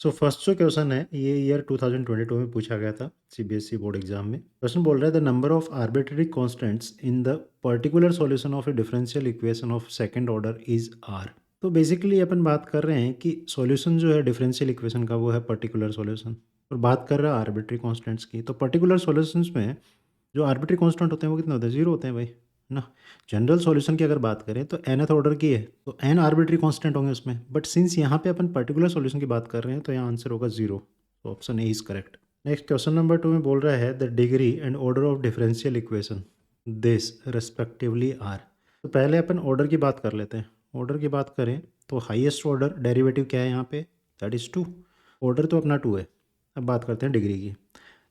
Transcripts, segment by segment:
So first जो question है ये ईयर 2022 में पूछा गया था सीबीएसई बोर्ड एग्जाम में। क्वेश्चन बोल रहा है the number of arbitrary constants in the particular solution of a differential equation of second order is are. तो बेसिकली अपन बात कर रहे हैं कि सॉल्यूशन जो है डिफरेंशियल इक्वेशन का वो है पर्टिकुलर सॉल्यूशन, और बात कर रहा है आर्बिट्री कांस्टेंट्स की। तो पर्टिकुलर सॉल्यूशंस में जो आर्बिट्री कांस्टेंट होते हैं वो कितने होते हैं, जीरो होते हैं भाई, है ना। जनरल सॉल्यूशन की अगर बात करें तो nth ऑर्डर की है तो n आर्बिट्री कांस्टेंट होंगे उसमें, बट सिंस यहाँ पे अपन पर्टिकुलर सॉल्यूशन की बात कर रहे हैं तो यहाँ आंसर होगा जीरो। तो option A is correct. Next question number 2 में बोल रहा है the degree and order of differential equation this respectively are. तो पहले अपन ऑर्डर की बात कर लेते हैं। ऑर्डर की बात करें तो हाईएस्ट ऑर्डर डेरिवेटिव क्या है यहाँ पे, दैट इज टू। ऑर्डर तो अपना टू है। अब बात करते हैं डिग्री की।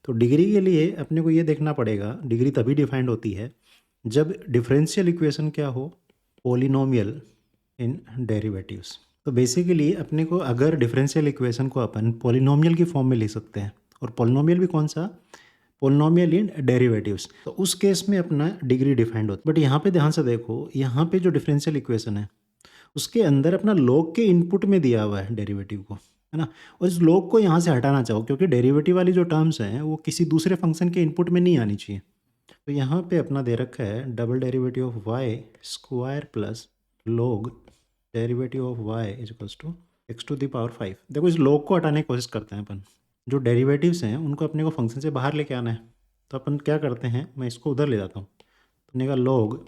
तो डिग्री के लिए अपने को ये देखना पड़ेगा, डिग्री तभी डिफाइंड होती है जब डिफरेंशियल इक्वेशन क्या हो, पोलिनोमियल इन डेरिवेटिव्स। तो बेसिकली अपने को अगर डिफरेंशियल इक्वेशन को अपन पोलिनोमियल की फॉर्म में लिख सकते हैं, और पोलिनोमियल भी कौन सा, पोलिनोमियल इन डेरिवेटिव्स, तो उस केस में अपना डिग्री डिफाइंड होता है। बट यहाँ पे ध्यान से देखो, यहाँ पे जो डिफरेंशियल इक्वेशन है उसके अंदर अपना लॉग के इनपुट में दिया हुआ है डेरिवेटिव को, है ना। और इस लॉग को यहाँ से हटाना चाहो क्योंकि डेरिवेटिव वाली जो टर्म्स हैं वो किसी दूसरे फंक्शन के इनपुट में नहीं आनी चाहिए। तो यहाँ पे अपना दे रखा है double derivative of y square plus log derivative of y is equals to x to the power 5। देखो इस लॉग को हटाने की कोशिश करते हैं अपन। जो डेरिवेटिव्स हैं उनको अपने को फंक्शन से बाहर लेके आना है। तो अपन क्या करते हैं, मैं इसको उधर ले जाता हूँ। तो अपने का log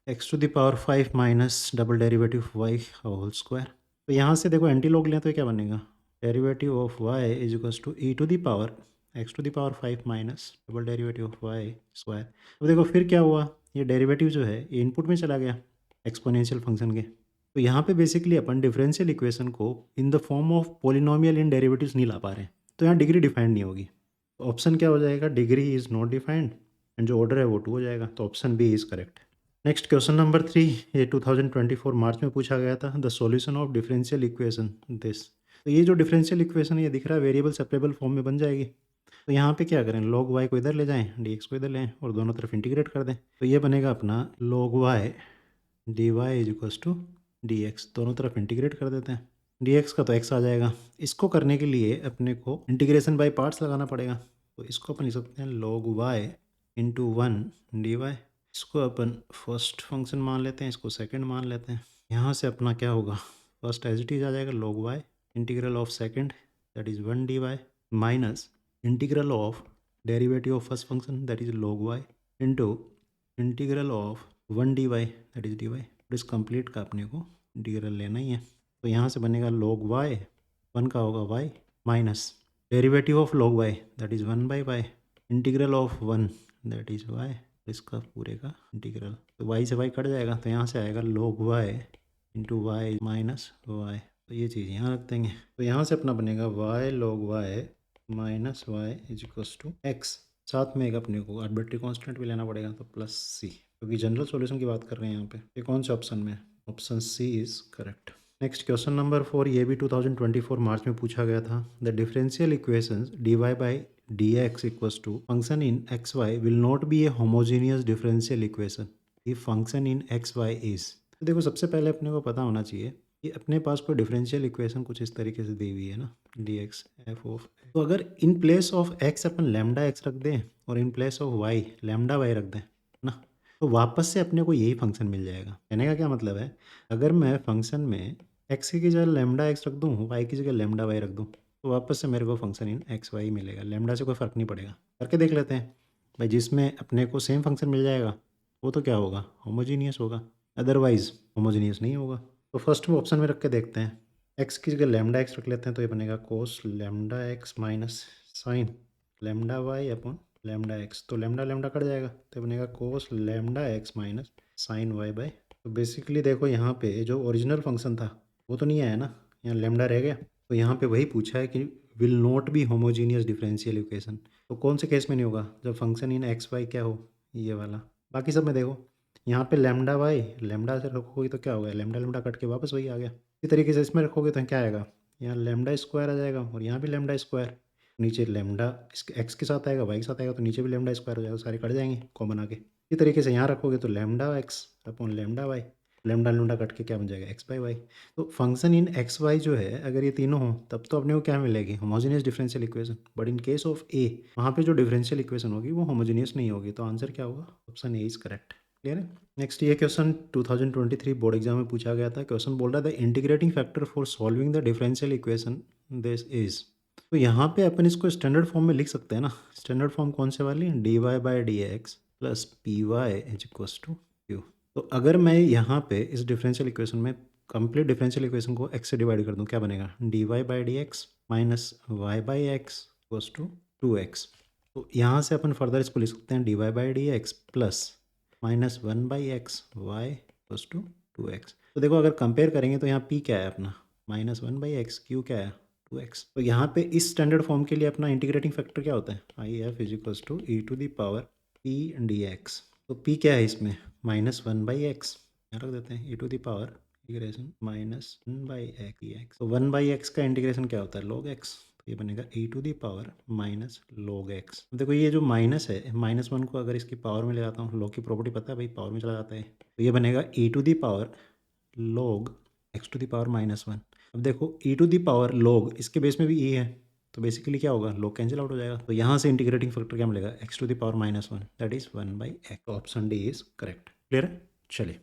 x to the power 5 minus double derivative of y whole square. तो यहाँ से देखो एंटी लॉग लें तो क्या बनेगा, derivative of y is equals to e to the power x to the power 5 minus double derivative of y square. अब देखो फिर क्या हुआ, ये डेरिवेटिव जो है ये इनपुट में चला गया एक्सपोनेंशियल फंक्शन के। तो यहाँ पे बेसिकली अपन डिफरेंशियल इक्वेशन को in the form of polynomial in derivatives नहीं ला पा रहे हैं, तो यहाँ डिग्री डिफाइंड नहीं होगी। तो ऑप्शन क्या हो जाएगा, degree is not defined and जो ऑर्डर है वो टू हो जाएगा। तो option B is correct. Next question number 3, ये 2024 मार्च में पूछा गया था the solution of differential equation this. तो ये जो डिफरेंशियल इक्वेशन है ये दिख रहा है वेरिएबल सेपरेबल फॉर्म में बन जाएगी। तो यहाँ पे क्या करें, log y को इधर ले जाएं, dx को इधर ले आएं और दोनों तरफ इंटीग्रेट कर दें। तो ये बनेगा अपना log y dy is equals to dx। दोनों तरफ इंटीग्रेट कर देते हैं, dx का तो x आ जाएगा। इसको करने के लिए अपने को इंटीग्रेशन बाय पार्ट्स लगाना पड़ेगा। तो इसको अपन लिख सकते हैं log y into one d y. इसको अपन फर्स्ट फंक्शन मान लेते हैं, इसको सेकंड मान लेते हैं। यहाँ से अपना क्या होगा, फर्स्ट एज इट इज आ जाएगा log y integral of second that is one d y minus integral of derivative of first function that is log y into integral of one d y that is d y. इस complete का अपने को integral लेना ही है। तो यहाँ से बनेगा log y, वन का होगा y minus derivative of log y that is one by y integral of one that is y, इसका पूरे का इंटीग्रल। तो y से y कट जाएगा तो यहाँ से आएगा log y into y minus y. तो ये चीज़ यहाँ रख देंगे। तो यहाँ से अपना बनेगा y log y minus y is equals to x. साथ में एक अपने को आर्बिट्री कांस्टेंट भी लेना पड़ेगा तो प्लस सी, क्योंकि जनरल सॉल्यूशन की बात कर रहे हैं यहाँ पे। ये कौन से ऑप्शन में, option C is correct. Next question number 4, ये भी 2024 मार्च में पूछा गया था the differential equations d y by d x equals to function in x y will not be a homogeneous differential equation if function in x y is. तो देखो सबसे पहले अपने को पता होना चाहिए कि अपने पास कोई डिफरेंशियल इक्वेशन कुछ इस तरीके से दी हुई है ना, डी एक्स एफ ऑफ। तो अगर इन प्लेस ऑफ एक्स अपन लैम्डा एक्स रख दें और in place of y lambda y रख दें ना, तो वापस से अपने को यही फंक्शन मिल जाएगा। कहने का क्या मतलब है, अगर मैं फंक्शन में एक्स की जगह लैम्डा एक्स रख दूँ, वाई की जगह लैम्डा वाई रख दूँ, तो वापस से मेरे को फंक्शन इन एक्स वाई मिलेगा। लैम्डा से कोई फ़र्क नहीं पड़ेगा। करके देख लेते हैं भाई, जिसमें अपने को सेम फंक्शन मिल जाएगा वो तो क्या होगा, होमोजीनियस होगा, अदरवाइज होमोजीनियस नहीं होगा। तो फर्स्ट ऑप्शन में रख के देखते हैं, एक्स की जगह लैम्डा एक्स रख लेते हैं तो ये बनेगा cos lambda X minus sine lambda Y upon lambda X. तो लैम्डा लैम्डा कट जाएगा तो बनेगा cos lambda X minus sine Y by. तो बेसिकली देखो यहाँ पे जो ओरिजिनल फंक्शन था वो तो नहीं आया ना, यहाँ लैम्डा रह गया। तो यहाँ पे वही पूछा है कि will not be homogeneous differential equation. तो कौन से केस में नहीं होगा, जब फंक्शन इन एक्स वाई क्या हो, ये वाला। बाकी सब में देखो यहाँ पे लैम्डा वाई लैम्डा से रखोगे तो क्या होगा, लैम्डा लैम्डा कट के वापस वही आ गया। इसी तरीके से इसमें रखोगे तो क्या आएगा, यहाँ लैम्डा स्क्वायर आ जाएगा और यहाँ भी लैम्डा स्क्वायर। नीचे लैम्डा इसके एक्स के साथ आएगा, वाई के साथ आएगा तो नीचे भी लैम्डा स्क्वायर हो जाएगा, सारे कट जाएंगे कॉमन आके। इसी तरीके से यहाँ रखोगे तो lambda x upon lambda y lambda lambda cut के क्या बन जाएगा एक्स बाई वाई। तो फंक्शन इन एक्स वाई जो है अगर ये तीनों हो तब तो अपने को क्या मिलेगी homogeneous differential equation. But in case of a वहाँ पे जो डिफरेंशियल इक्वेशन होगी वो होमोजेनियस नहीं होगी, तो आंसर क्या होगा option A is correct. Clear है। नेक्स्ट ये क्वेश्चन 2023 बोर्ड एग्जाम में पूछा गया था। क्वेश्चन बोल रहा था integrating factor for solving the differential equation this is. तो यहाँ पे अपन इसको स्टैंडर्ड फॉर्म में लिख सकते हैं ना। स्टैंडर्ड फॉर्म कौन से वाली, d y by d x plus p y is equals to q. तो अगर मैं यहाँ पे इस डिफरेंशियल इक्वेशन में कंप्लीट डिफरेंशियल इक्वेशन को x से डिवाइड कर दूँ क्या बनेगा, d y by d x minus y by x equals to 2x। तो यहाँ से अपन फर्दर इसको लिख सकते हैं d y by d x plus minus 1/x y equals to 2x। तो देखो अगर कंपेयर करेंगे तो यहाँ p क्या है अपना -1/x, q क्या है 2x। तो यहाँ पे इस स्टैंडर्ड फॉर्म के लिए अपना इंटीग्रेटिंग फैक्टर क्या होता है, I F is equals to e to the power p dx। तो p क्या है इसमें -1/x, यहाँ रख देते हैं E to the power integration -1/x dx। तो 1/x का इंटीग्रेशन क्या होता है log x। तो ये बनेगा e to the power minus log x। देखो ये जो माइनस है -1 को अगर इसकी पावर में ले जाता हूँ, log की प्रॉपर्टी पता है भाई पावर में चला जाता है, तो ये बनेगा e to the power log x to the power -1। अब देखो e to the power log इसके बेस में भी e है, तो बेसिकली क्या होगा log कैंसिल आउट हो जाएगा। तो यहाँ से इंटीग्रेटिंग फैक्टर क्या मिलेगा x to the power -1 that is 1/x। Option D is correct. Clear है। चलिए